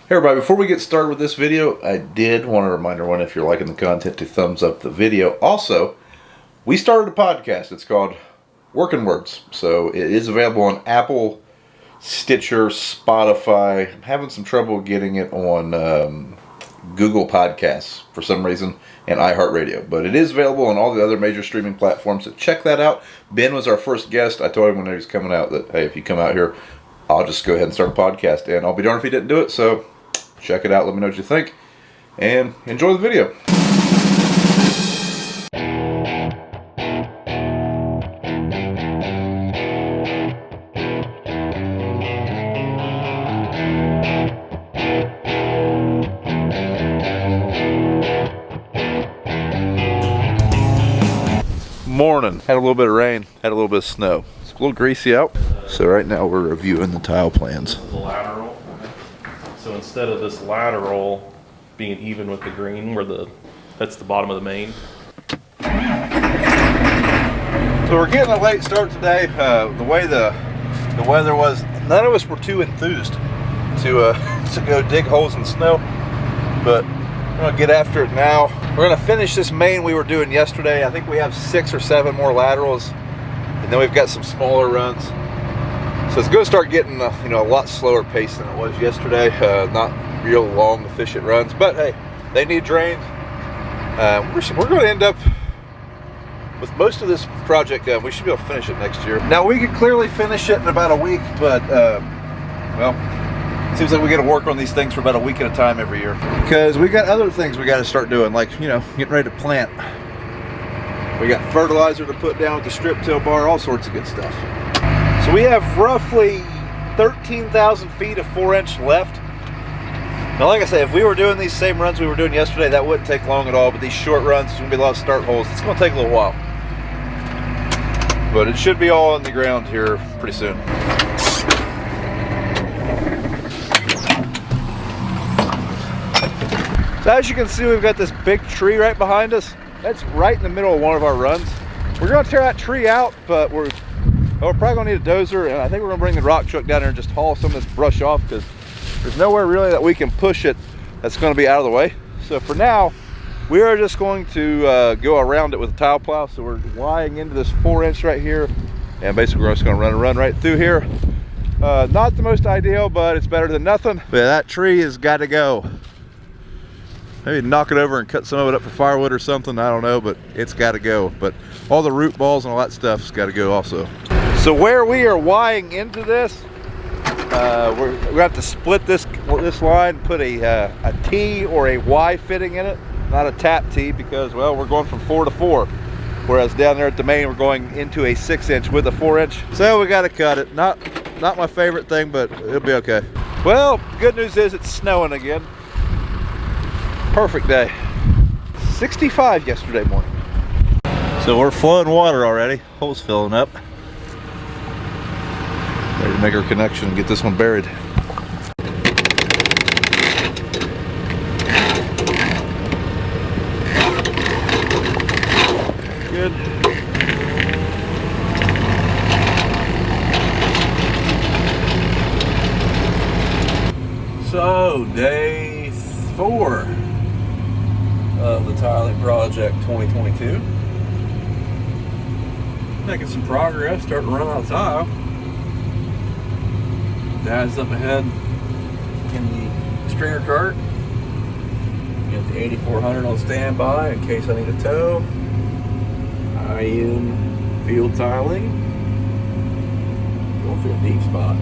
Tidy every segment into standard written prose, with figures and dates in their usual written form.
Hey everybody, before we get started with this video, I did want to remind everyone, if you're liking the content, to thumbs up the video. Also, we started a podcast. It's called Working Words. So it is available on Apple, Stitcher, Spotify. I'm having some trouble getting it on Google Podcasts for some reason, and iHeartRadio. But it is available on all the other major streaming platforms, so check that out. Ben was our first guest. I told him when he was coming out that, hey, if you come out here, I'll just go ahead and start a podcast, and I'll be darned if he didn't do it. So check it out, let me know what you think, and enjoy the video. Morning. Had a little bit of rain, had a little bit of snow. It's a little greasy out. So right now we're reviewing the tile plans. The lateral. So instead of this lateral being even with the green, that's the bottom of the main. So we're getting a late start today. The way the weather was, none of us were too enthused to go dig holes in snow. But we're gonna get after it now. We're gonna finish this main we were doing yesterday. I think we have 6 or 7 more laterals, and then we've got some smaller runs. So it's going to start getting a lot slower pace than it was yesterday. Not real long, efficient runs, but hey, they need drained. We're going to end up with most of this project done. We should be able to finish it next year. Now we could clearly finish it in about a week, but well, it seems like we got to work on these things for about a week at a time every year, because we got other things we got to start doing, like getting ready to plant. We got fertilizer to put down with the strip till bar, all sorts of good stuff. So we have roughly 13,000 feet of 4-inch left. Now, like I said, if we were doing these same runs we were doing yesterday, that wouldn't take long at all. But these short runs, there's going to be a lot of start holes. It's going to take a little while. But it should be all on the ground here pretty soon. So as you can see, we've got this big tree right behind us. That's right in the middle of one of our runs. We're going to tear that tree out, but we're probably going to need a dozer, and I think we're going to bring the rock truck down there and just haul some of this brush off, because there's nowhere really that we can push it that's going to be out of the way. So for now, we are just going to go around it with a tile plow. So we're lying into this 4-inch right here, and basically we're just going to run right through here. Not the most ideal, but it's better than nothing. But that tree has got to go. Maybe knock it over and cut some of it up for firewood or something, I don't know, but it's got to go. But all the root balls and all that stuff's got to go also. So where we are wiring into this, we're going to have to split this line, put a T or a Y fitting in it, not a tap T, because, well, we're going from 4 to 4. Whereas down there at the main, we're going into a 6-inch with a 4-inch. So we got to cut it. Not my favorite thing, but it'll be okay. Well, good news is it's snowing again. Perfect day. 65 yesterday morning. So we're flowing water already. Hole's filling up. Ready to make our connection and get this one buried. Good. So day 4 of the tiling project 2022. Making some progress, starting to run out of tile. Dad's up ahead in the stringer cart. Got the 8400 on standby in case I need a tow. I am field tiling. Going through a deep spot.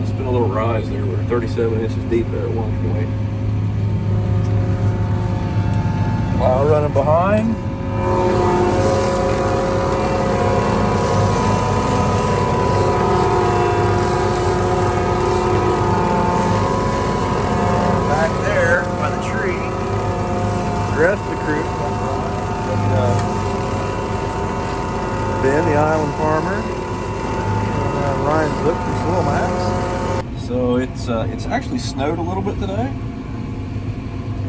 It's been a little rise there. We're 37 inches deep there at one point. While running behind. Back there by the tree, the rest of the crew. Ben, the island farmer, and Ryan Zook from Slow Max. So it's actually snowed a little bit today.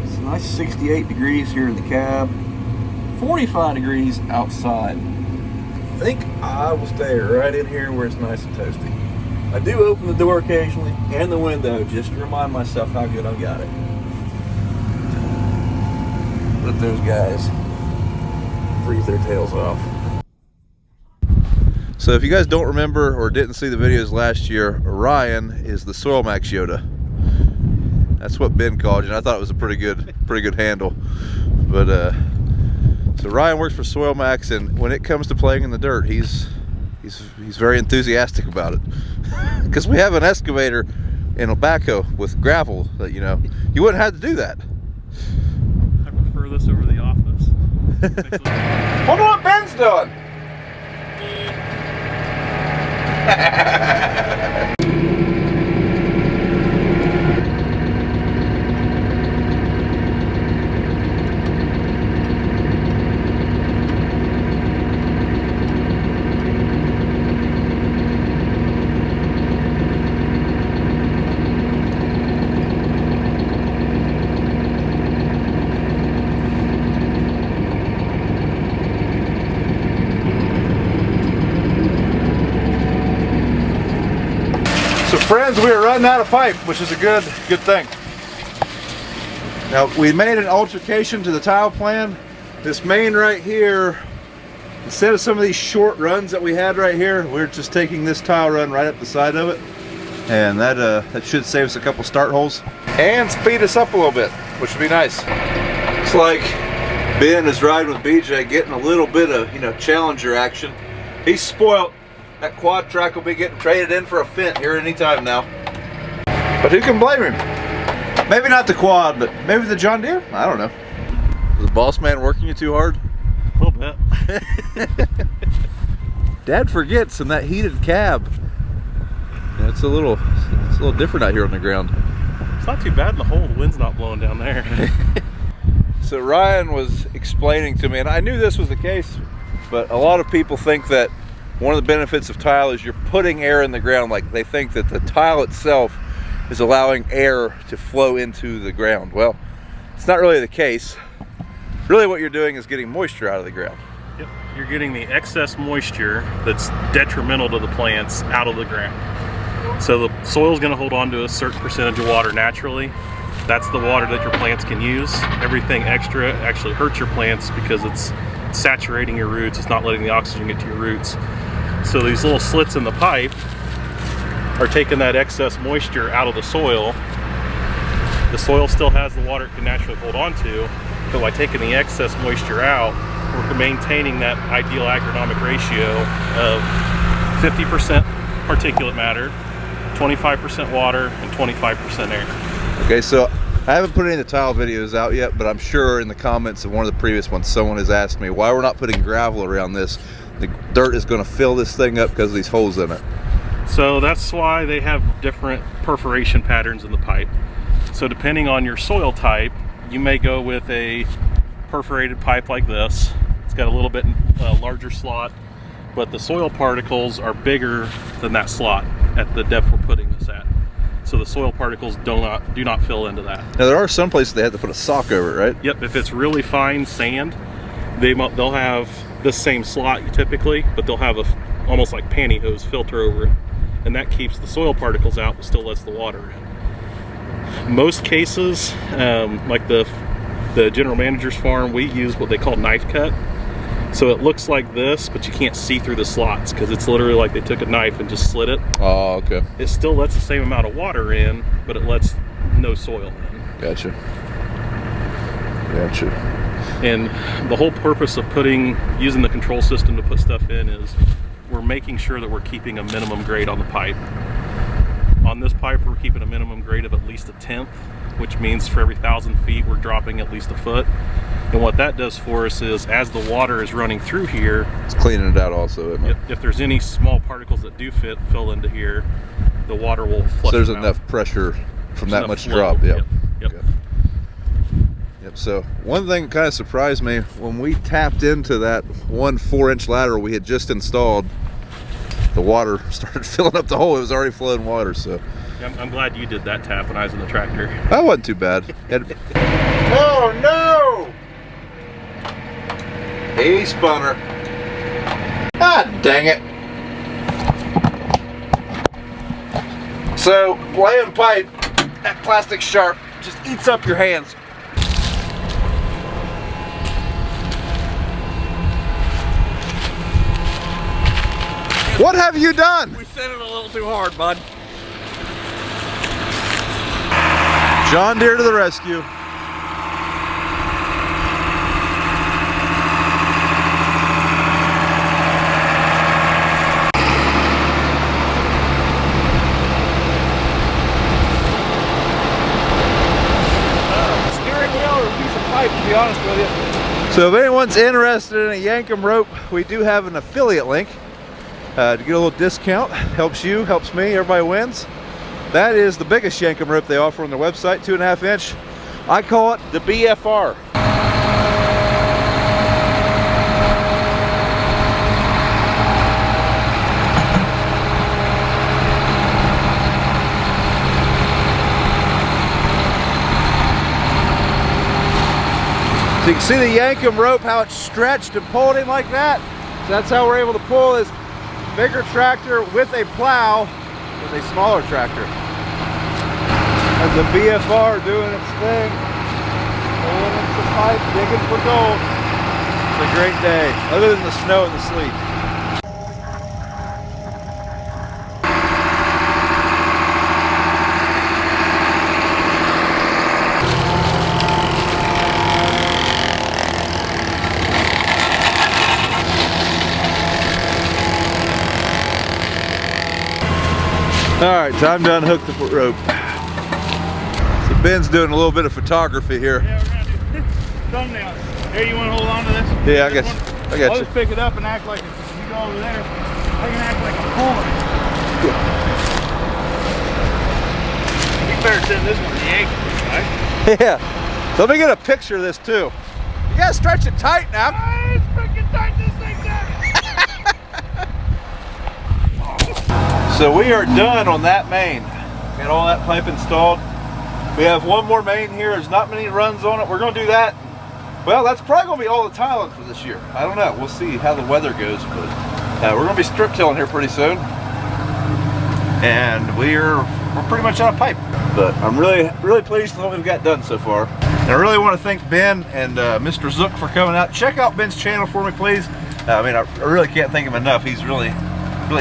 It's a nice 68 degrees here in the cab, 45 degrees outside. I think I will stay right in here where it's nice and toasty. I do open the door occasionally and the window just to remind myself how good I've got it. Let those guys freeze their tails off. So if you guys don't remember or didn't see the videos last year, Ryan is the Soil Max Yoda. That's what Ben called you, and I thought it was a pretty good handle. But so Ryan works for Soil Max, and when it comes to playing in the dirt, he's very enthusiastic about it. Because we have an excavator and a backhoe with gravel that, you know, you wouldn't have to do that. I prefer this over the office. Wonder what Ben's doing. So friends, we are running out of pipe, which is a good thing. Now, we made an altercation to the tile plan. This main right here, instead of some of these short runs that we had right here, we're just taking this tile run right up the side of it. And that should save us a couple start holes and speed us up a little bit, which would be nice. It's like Ben is riding with BJ, getting a little bit of, you know, challenger action. He's spoiled. That quad track will be getting traded in for a Fent here anytime now. But who can blame him? Maybe not the quad, but maybe the John Deere? I don't know. Is the boss man working you too hard? A little bit. Dad forgets in that heated cab. Yeah, it's a little different out here on the ground. It's not too bad in the hole. The wind's not blowing down there. So Ryan was explaining to me, and I knew this was the case, but a lot of people think that one of the benefits of tile is you're putting air in the ground. Like, they think that the tile itself is allowing air to flow into the ground. Well, it's not really the case. Really what you're doing is getting moisture out of the ground. Yep. You're getting the excess moisture that's detrimental to the plants out of the ground. So the soil's going to hold on to a certain percentage of water naturally. That's the water that your plants can use. Everything extra actually hurts your plants because it's saturating your roots. It's not letting the oxygen get to your roots. So these little slits in the pipe are taking that excess moisture out of the soil. The soil still has the water it can naturally hold on to, but by taking the excess moisture out, we're maintaining that ideal agronomic ratio of 50% particulate matter, 25% water, and 25% air. Okay, so I haven't put any of the tile videos out yet, but I'm sure in the comments of one of the previous ones, someone has asked me why we're not putting gravel around this. The dirt is going to fill this thing up because of these holes in it. So that's why they have different perforation patterns in the pipe. So depending on your soil type, you may go with a perforated pipe like this. It's got a little bit larger slot, but the soil particles are bigger than that slot at the depth we're putting this at. So the soil particles do not fill into that. Now there are some places they have to put a sock over it, right? Yep, if it's really fine sand, they'll have this same slot typically, but they'll have almost like pantyhose filter over it, and that keeps the soil particles out but still lets the water in. Most cases, like the general manager's farm, we use what they call knife cut. So it looks like this, but you can't see through the slots because it's literally like they took a knife and just slit it. Oh, okay. It still lets the same amount of water in, but it lets no soil in. Gotcha. And the whole purpose of using the control system to put stuff in is we're making sure that we're keeping a minimum grade on the pipe. On this pipe, we're keeping a minimum grade of at least 1/10, which means for every 1,000 feet, we're dropping at least a foot. And what that does for us is, as the water is running through here, it's cleaning it out also, isn't it? If there's any small particles that do fill into here, the water will flush. So there's them enough out. pressure from There's that much flow. drop. Yep. Yep. Okay. Yep. So one thing kind of surprised me when we tapped into that 1 4-inch lateral we had just installed. The water started filling up the hole. It was already flowing water. So I'm glad you did that tap when I was in the tractor. that wasn't too bad. Oh no! He spun her. Ah, dang it. So laying pipe, that plastic sharp just eats up your hands. What have you done? We set it a little too hard, bud. John Deere to the rescue. Steering wheel or a piece of pipe, to be honest with you. So if anyone's interested in a Yankum rope, we do have an affiliate link to get a little discount. Helps you, helps me, everybody wins. That is the biggest Yankum rope they offer on their website, 2.5 inch. I call it the BFR. So you can see the Yankum rope, how it's stretched and pulled in like that. So that's how we're able to pull this bigger tractor with a plow with a smaller tractor. As the BFR doing its thing, pulling in some pipe, digging for gold. It's a great day, other than the snow and the sleet. All right, time to unhook the rope. So Ben's doing a little bit of photography here. Yeah, we're gonna do thumbnails. Here, you want to hold on to this? Yeah, I got I'll you. just pick it up and act like it's, you go over there, I can act like I'm pulling it. You better send this one to Yankee, right? Yeah. So let me get a picture of this too. You gotta stretch it tight now. It's freaking tight, this thing's out. So we are done on that main. Got all that pipe installed. We have one more main here. There's not many runs on it. We're gonna do that. Well, that's probably gonna be all the tiling for this year. I don't know. We'll see how the weather goes, but we're gonna be strip tilling here pretty soon. And we're pretty much out of pipe. But I'm really pleased with what we've got done so far. And I really want to thank Ben and Mr. Zook for coming out. Check out Ben's channel for me, please. I mean, I really can't thank him enough. He's really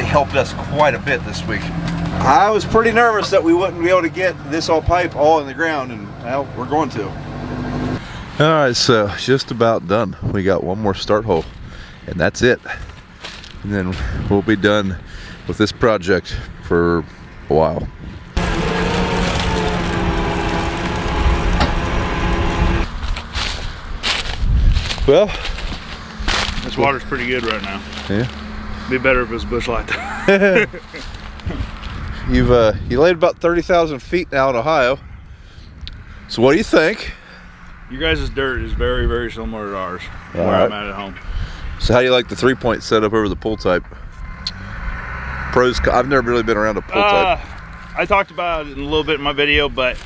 helped us quite a bit this week. I was pretty nervous that we wouldn't be able to get this all pipe all in the ground, and well, we're going to. All right, so just about done. We got one more start hole, and that's it. And then we'll be done with this project for a while. Well, This water's pretty good right now. yeah. Be better if it was bush light. though. You laid about 30,000 feet now in Ohio. So what do you think? Your guys' dirt is very, very similar to ours, where right. I'm at home. So how do you like the 3-point setup over the pull type? Pros, I've never really been around a pull type. I talked about it a little bit in my video, but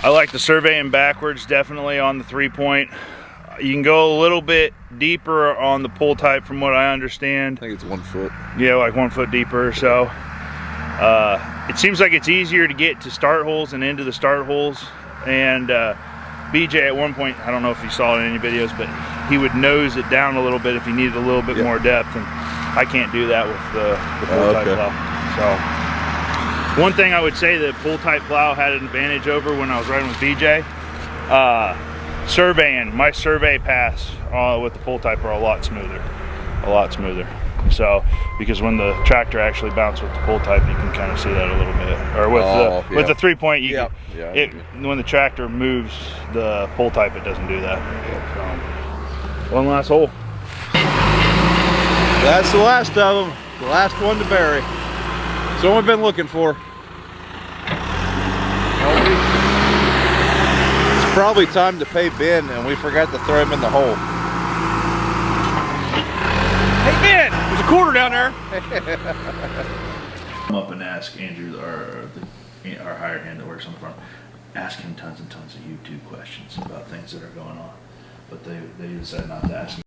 I like the surveying backwards definitely on the 3-point. You can go a little bit deeper on the pull type from what I understand. I think it's 1 foot. Yeah, like 1 foot deeper or so. It seems like it's easier to get to start holes and into the start holes. And BJ at one point, I don't know if you saw it in any videos, but he would nose it down a little bit if he needed a little bit more depth. And I can't do that with the pull type plow. So one thing I would say that pull type plow had an advantage over when I was riding with BJ, surveying, my survey pass with the pull type are a lot smoother. So because when the tractor actually bounced with the pull type, you can kind of see that a little bit. Or with the 3-point, you when the tractor moves the pull type, it doesn't do that. So, one last hole. That's the last of them. The last one to bury. It's the one we've been looking for. It's probably time to pay Ben, and we forgot to throw him in the hole. Hey Ben, there's a quarter down there. Come up and ask Andrew, our hired hand that works on the farm, ask him tons and tons of YouTube questions about things that are going on. But they decided not to ask him.